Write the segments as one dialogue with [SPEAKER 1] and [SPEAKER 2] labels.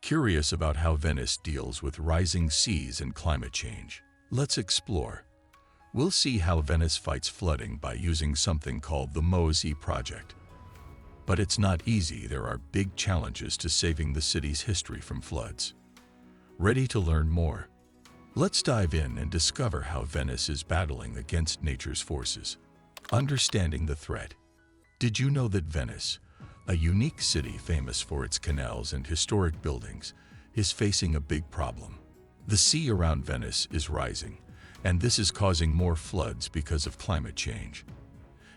[SPEAKER 1] Curious about how Venice deals with rising seas and climate change? Let's explore. We'll see how Venice fights flooding by using something called the MOSI Project. But it's not easy. There are big challenges to saving the city's history from floods. Ready to learn more? Let's dive in and discover how Venice is battling against nature's forces. Understanding the threat. Did you know that Venice, a unique city famous for its canals and historic buildings, is facing a big problem? The sea around Venice is rising, and this is causing more floods because of climate change.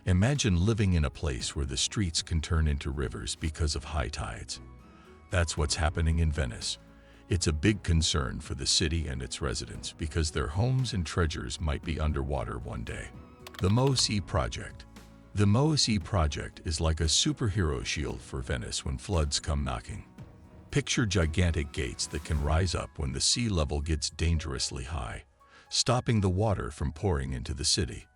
[SPEAKER 1] Imagine living in a place where the streets can turn into rivers because of high tides. That's what's happening in Venice. It's a big concern for the city and its residents because their homes and treasures might be underwater one day. The MOSI Project. The MOSI Project is like a superhero shield for Venice when floods come knocking. Picture gigantic gates that can rise up when the sea level gets dangerously high, stopping the water from pouring into the city.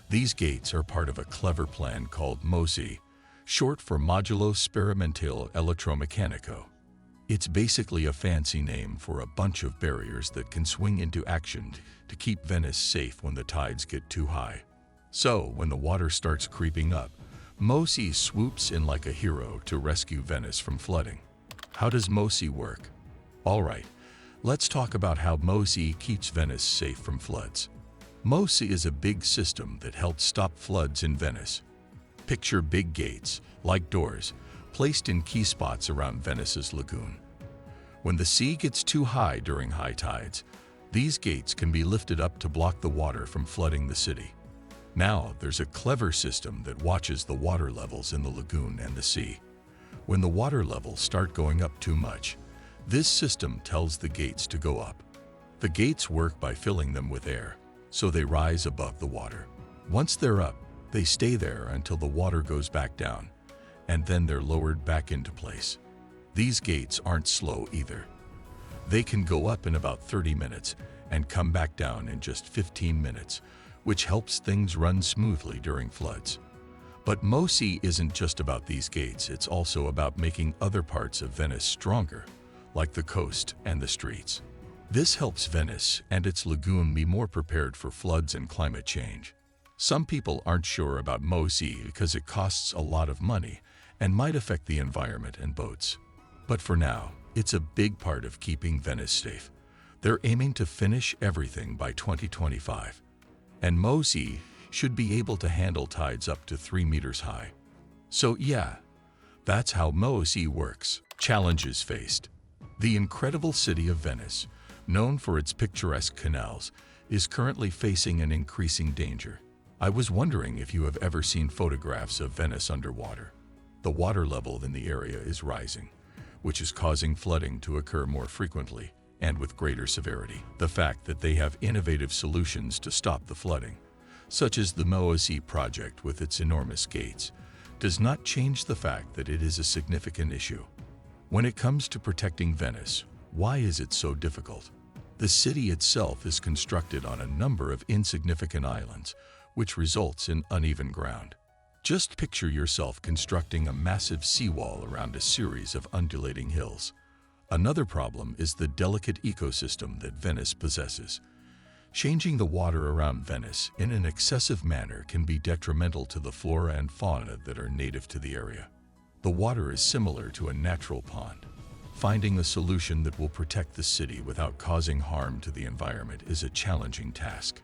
[SPEAKER 1] These gates are part of a clever plan called MOSI, short for Modulo Sperimentale Elettromeccanico. It's basically a fancy name for a bunch of barriers that can swing into action to keep Venice safe when the tides get too high. So, when the water starts creeping up, MOSI swoops in like a hero to rescue Venice from flooding. How does MOSI work? Alright, let's talk about how MOSI keeps Venice safe from floods. MOSI is a big system that helps stop floods in Venice. Picture big gates, like doors, placed in key spots around Venice's lagoon. When the sea gets too high during high tides, these gates can be lifted up to block the water from flooding the city. Now, there's a clever system that watches the water levels in the lagoon and the sea. When the water levels start going up too much, this system tells the gates to go up. The gates work by filling them with air, so they rise above the water. Once they're up, they stay there until the water goes back down, and then they're lowered back into place. These gates aren't slow either. They can go up in about 30 minutes and come back down in just 15 minutes, which helps things run smoothly during floods. But MOSI isn't just about these gates, it's also about making other parts of Venice stronger, like the coast and the streets. This helps Venice and its lagoon be more prepared for floods and climate change. Some people aren't sure about MOSI because it costs a lot of money and might affect the environment and boats. But for now, it's a big part of keeping Venice safe. They're aiming to finish everything by 2025. And MOSI should be able to handle tides up to 3 meters high. So yeah, that's how MOSI works. Challenges faced. The incredible city of Venice, known for its picturesque canals, is currently facing an increasing danger. I was wondering if you have ever seen photographs of Venice underwater. The water level in the area is rising, which is causing flooding to occur more frequently and with greater severity. The fact that they have innovative solutions to stop the flooding, such as the MOSI Project with its enormous gates, does not change the fact that it is a significant issue. When it comes to protecting Venice, why is it so difficult? The city itself is constructed on a number of insignificant islands, which results in uneven ground. Just picture yourself constructing a massive seawall around a series of undulating hills. Another problem is the delicate ecosystem that Venice possesses. Changing the water around Venice in an excessive manner can be detrimental to the flora and fauna that are native to the area. The water is similar to a natural pond. Finding a solution that will protect the city without causing harm to the environment is a challenging task.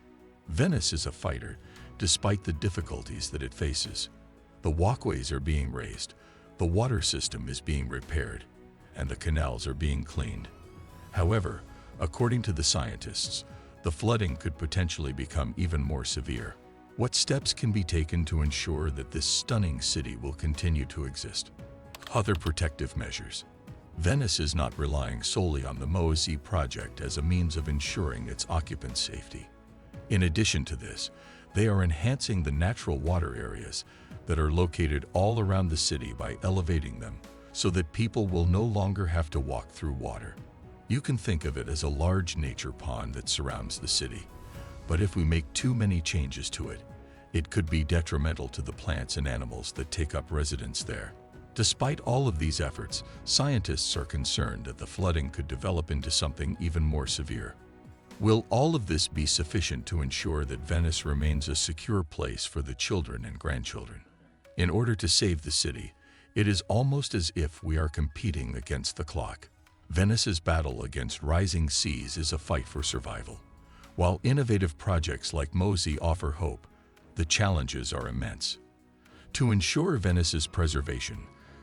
[SPEAKER 1] Venice is a fighter, despite the difficulties that it faces. The walkways are being raised, the water system is being repaired, and the canals are being cleaned. However, according to the scientists, the flooding could potentially become even more severe. What steps can be taken to ensure that this stunning city will continue to exist? Other protective measures. Venice is not relying solely on the MOSI Project as a means of ensuring its occupants' safety. In addition to this, they are enhancing the natural water areas that are located all around the city by elevating them so that people will no longer have to walk through water. You can think of it as a large nature pond that surrounds the city. But if we make too many changes to it, it could be detrimental to the plants and animals that take up residence there. Despite all of these efforts, scientists are concerned that the flooding could develop into something even more severe. Will all of this be sufficient to ensure that Venice remains a secure place for the children and grandchildren? In order to save the city, it is almost as if we are competing against the clock. Venice's battle against rising seas is a fight for survival. While innovative projects like MOSI offer hope, the challenges are immense. To ensure Venice's preservation,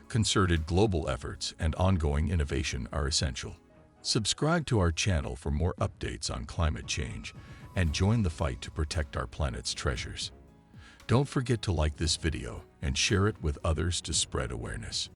[SPEAKER 1] concerted global efforts and ongoing innovation are essential. Subscribe to our channel for more updates on climate change and join the fight to protect our planet's treasures. Don't forget to like this video and share it with others to spread awareness.